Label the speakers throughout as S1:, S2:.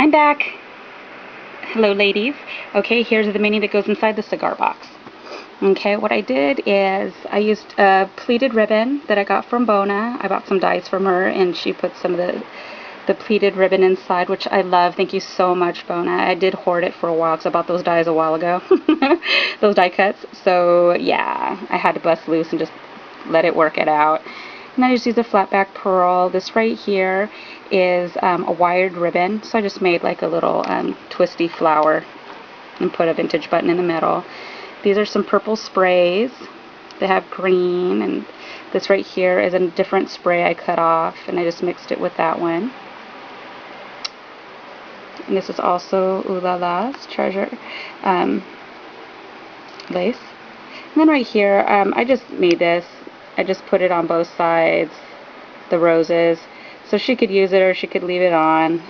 S1: I'm back. Hello, ladies. Okay, here's the mini that goes inside the cigar box. Okay, what I did is I used a pleated ribbon that I got from Bona. I bought some dies from her, and she put some of the pleated ribbon inside, which I love. Thank you so much, Bona. I did hoard it for a while because I bought those dies a while ago. Those die cuts. So, yeah, I had to bust loose and just let it work it out. And I just used a flat back pearl. This right here is a wired ribbon. So I just made like a little twisty flower and put a vintage button in the middle. These are some purple sprays. They have green, and this right here is a different spray I cut off, and I just mixed it with that one. And this is also Ooh La La's treasure lace. And then right here, I just made this. I just put it on both sides, the roses, so she could use it or she could leave it on.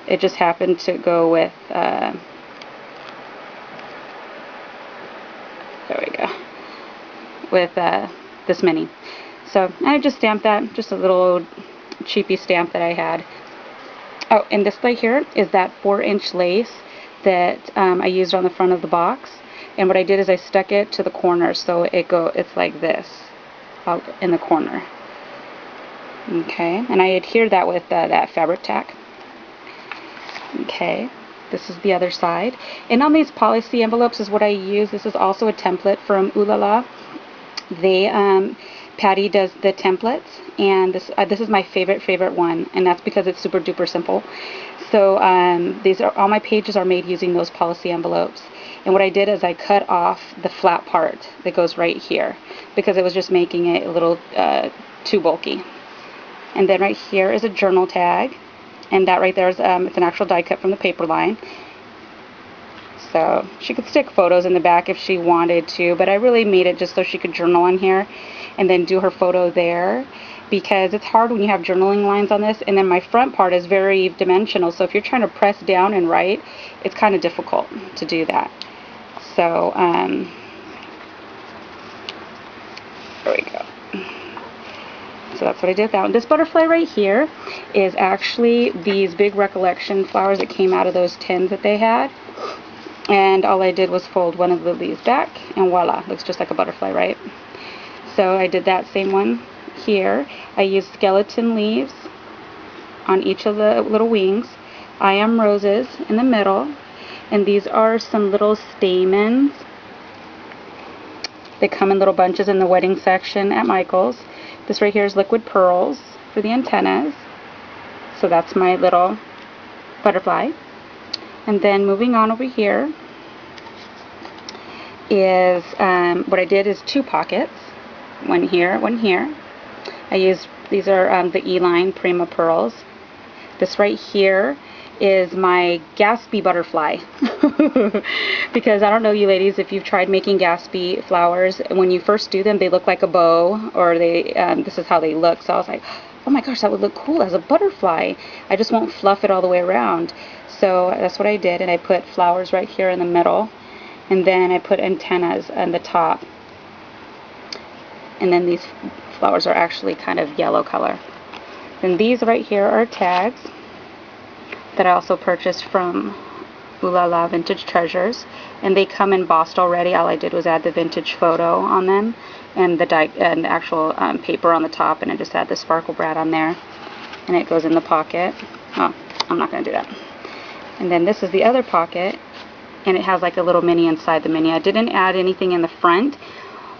S1: It just happened to go with, there we go, with this mini. So I just stamped that, just a little cheapy stamp that I had. Oh, and this right here is that 4-inch lace that I used on the front of the box. And what I did is I stuck it to the corner, so it's like this out in the corner. Okay, and I adhered that with that fabric tack. Okay, this is the other side. And on these policy envelopes is what I use. This is also a template from Ooh La La. Patty does the templates, and this is my favorite one, and that's because it's super duper simple. So all my pages are made using those policy envelopes. And what I did is I cut off the flat part that goes right here because it was just making it a little too bulky. And then right here is a journal tag, and that right there is it's an actual die cut from the paper line. So she could stick photos in the back if she wanted to, but I really made it just so she could journal on here and then do her photo there, because it's hard when you have journaling lines on this. And then my front part is very dimensional, so if you're trying to press down and write, it's kind of difficult to do that. So there we go. So that's what I did with that one. This butterfly right here is actually these big recollection flowers that came out of those tins that they had. And all I did was fold one of the leaves back, and voila, looks just like a butterfly, right? So I did that same one here. I used skeleton leaves on each of the little wings. I am roses in the middle, and these are some little stamens. They come in little bunches in the wedding section at Michael's. This right here is liquid pearls for the antennas. So that's my little butterfly. And then moving on over here is what I did is 2 pockets. One here, one here. I used, these are the E-line Prima pearls. This right here is my Gatsby butterfly. Because I don't know, you ladies, if you've tried making Gatsby flowers, when you first do them, they look like a bow, or they this is how they look. So I was like, oh my gosh, that would look cool as a butterfly. I just won't fluff it all the way around. So that's what I did, and I put flowers right here in the middle, and then I put antennas on the top. And then these flowers are actually kind of yellow color. Then these right here are tags that I also purchased from Ooh La La Vintage Treasures, and they come embossed already. All I did was add the vintage photo on them and the actual paper on the top, and I just add the sparkle brad on there, and it goes in the pocket. Oh, I'm not going to do that. And then this is the other pocket, and it has like a little mini inside the mini. I didn't add anything in the front,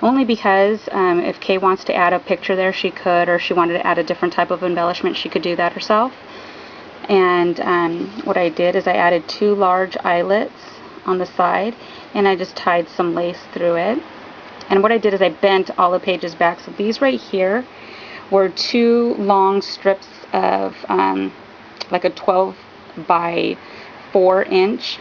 S1: only because if Kay wants to add a picture there, she could, or she wanted to add a different type of embellishment, she could do that herself. And what I did is I added 2 large eyelets on the side, and I just tied some lace through it. And what I did is I bent all the pages back. So these right here were 2 long strips of like a 12 by 4-inch,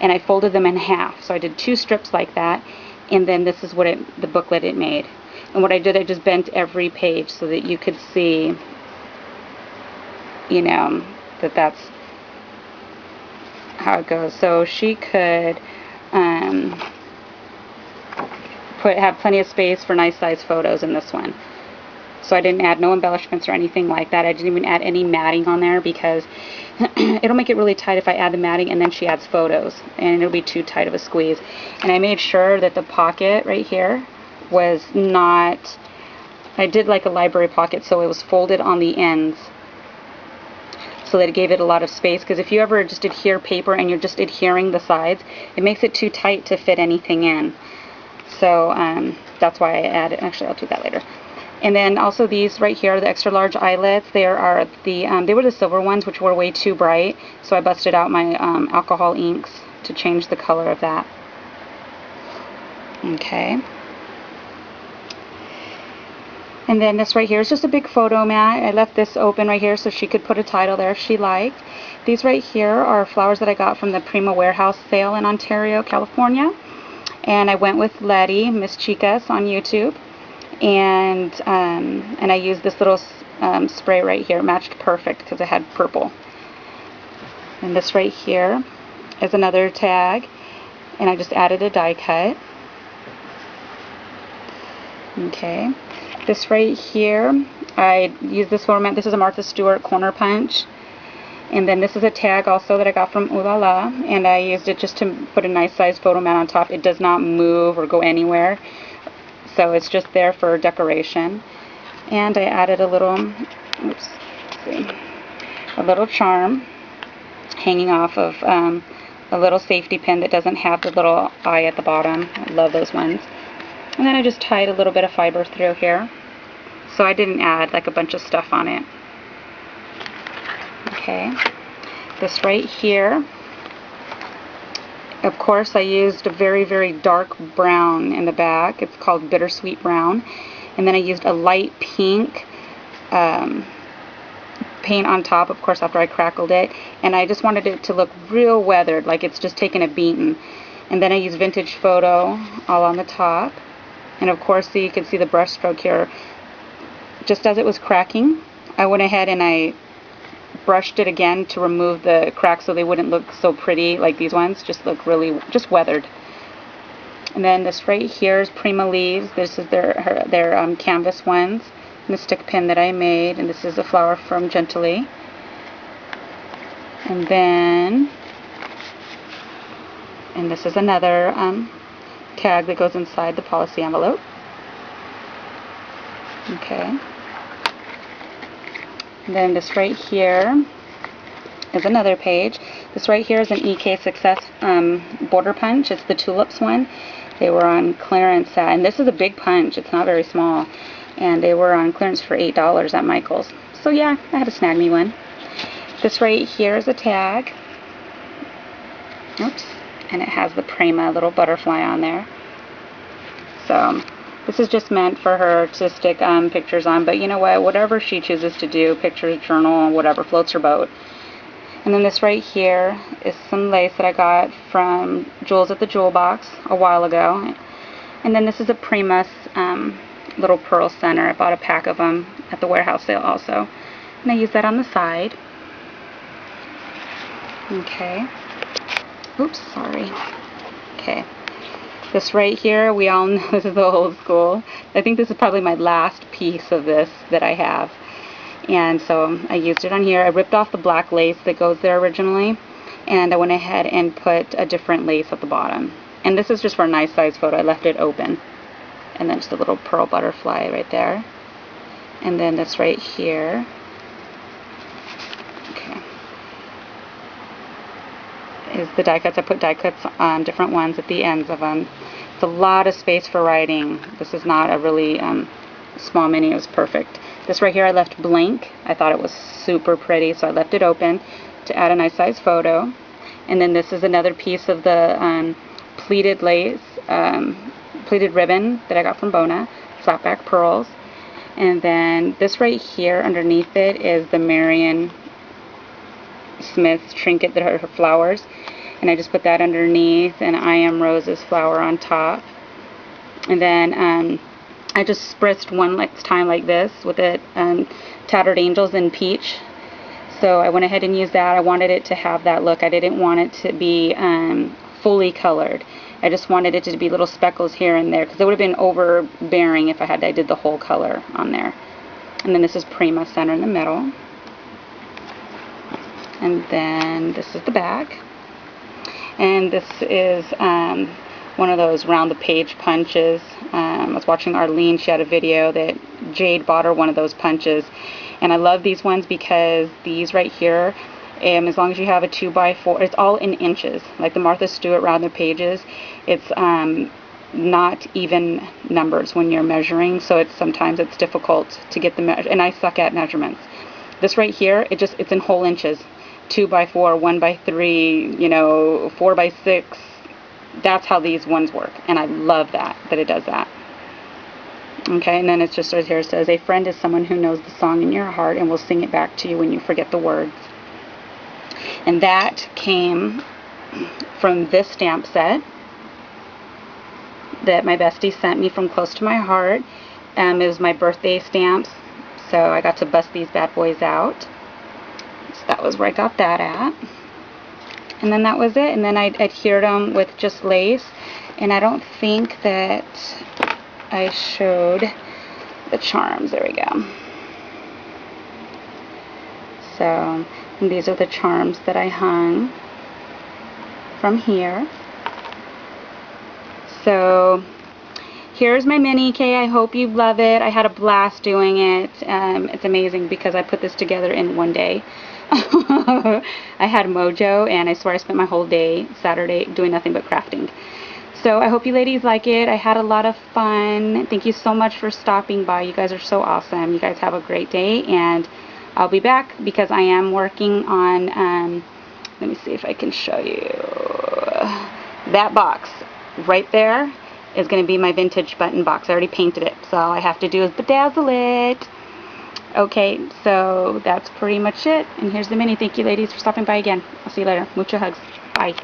S1: and I folded them in half. So I did 2 strips like that, and then this is what the booklet it made. And what I did, I just bent every page so that you could see, you know, that's how it goes. So she could have plenty of space for nice size photos in this one. So I didn't add no embellishments or anything like that. I didn't even add any matting on there because it'll make it really tight if I add the matting and then she adds photos, and it'll be too tight of a squeeze. And I made sure that the pocket right here was not, I did like a library pocket, so it was folded on the ends so that it gave it a lot of space, because if you ever just adhere paper and you're just adhering the sides, it makes it too tight to fit anything in. So that's why I added, actually I'll do that later. And then also these right here, the extra large eyelets, they were the silver ones, which were way too bright, so I busted out my alcohol inks to change the color of that. Okay. And then this right here is just a big photo mat. I left this open right here so she could put a title there if she liked. These right here are flowers that I got from the Prima Warehouse sale in Ontario, California. And I went with Letty, Miss Chicas on YouTube. And I used this little spray right here. It matched perfect because it had purple. And this right here is another tag. And I just added a die cut. Okay. This right here, I used this format. This is a Martha Stewart corner punch. And then this is a tag also that I got from Ooh La La, and I used it just to put a nice size photo mat on top. It does not move or go anywhere, so it's just there for decoration. And I added a little, oops, let's see, a little charm hanging off of a little safety pin that doesn't have the little eye at the bottom. I love those ones. And then I just tied a little bit of fiber through here. So I didn't add like a bunch of stuff on it. Okay. This right here, of course I used a very, very dark brown in the back. It's called Bittersweet Brown. And then I used a light pink paint on top, of course, after I crackled it. And I just wanted it to look real weathered, like it's just taken a beating. And then I used Vintage Photo all on the top. And of course, so you can see the brush stroke here. Just as it was cracking, I went ahead and I brushed it again to remove the cracks so they wouldn't look so pretty like these ones. Just look really, just weathered. And then this right here is Prima Leaves. This is their canvas ones. And the stick pin that I made. And this is a flower from Gently. And then, and this is another tag that goes inside the policy envelope. Okay. And then this right here is another page. This right here is an EK Success border punch. It's the tulips one. They were on clearance and this is a big punch. It's not very small. And they were on clearance for $8 at Michael's. So yeah, I had to snag me one. This right here is a tag. Oops. And it has the Prima little butterfly on there. So this is just meant for her to stick pictures on, but you know what, whatever she chooses to do, pictures, journal, whatever, floats her boat. And then this right here is some lace that I got from Jewels at the Jewel Box a while ago. And then this is a Primus little pearl center. I bought a pack of them at the warehouse sale also. And I use that on the side. Okay. Oops, sorry. Okay. This right here, we all know this is the old school. I think this is probably my last piece of this that I have. And so I used it on here. I ripped off the black lace that goes there originally. And I went ahead and put a different lace at the bottom. And this is just for a nice size photo. I left it open. And then just a little pearl butterfly right there. And then this right here. Okay. Is the die cuts. I put die cuts on different ones at the ends of them. It's a lot of space for writing. This is not a really small mini. It was perfect. This right here I left blank. I thought it was super pretty, so I left it open to add a nice size photo. And then this is another piece of the pleated lace, pleated ribbon that I got from Bona, flat back pearls. And then this right here underneath it is the Marion Smith's trinket that are her flowers, and I just put that underneath, and I Am Rose's flower on top. And then I just spritzed one time like this with it Tattered Angels in peach. So I went ahead and used that. I wanted it to have that look. I didn't want it to be fully colored. I just wanted it to be little speckles here and there, because it would have been overbearing if I did the whole color on there. And then this is Prima center in the middle. And then this is the back. And this is one of those round the page punches. I was watching Arlene, she had a video that Jade bought her one of those punches. And I love these ones because these right here, as long as you have a 2x4, it's all in inches. Like the Martha Stewart round the pages, it's not even numbers when you're measuring, so sometimes it's difficult to get the measure, and I suck at measurements. This right here, it's in whole inches. 2x4, 1x3, you know, 4x6. That's how these ones work, and I love that it does that. Okay, and then it's just right here, it says, a friend is someone who knows the song in your heart and will sing it back to you when you forget the words. And that came from this stamp set that my bestie sent me from Close to My Heart. It was my birthday stamps, so I got to bust these bad boys out. So that was where I got that at. And then that was it. And then I adhered them with just lace. And I don't think that I showed the charms. There we go. So these are the charms that I hung from here. So here's my mini K. I hope you love it. I had a blast doing it. It's amazing because I put this together in one day. I had mojo, and I swear I spent my whole day Saturday doing nothing but crafting. So I hope you ladies like it. I had a lot of fun. Thank you so much for stopping by. You guys are so awesome. You guys have a great day, and I'll be back because I am working on, let me see if I can show you. That box right there is going to be my vintage button box. I already painted it, so all I have to do is bedazzle it. Okay, so that's pretty much it. And here's the mini. Thank you ladies for stopping by again. I'll see you later. Mucho hugs. Bye.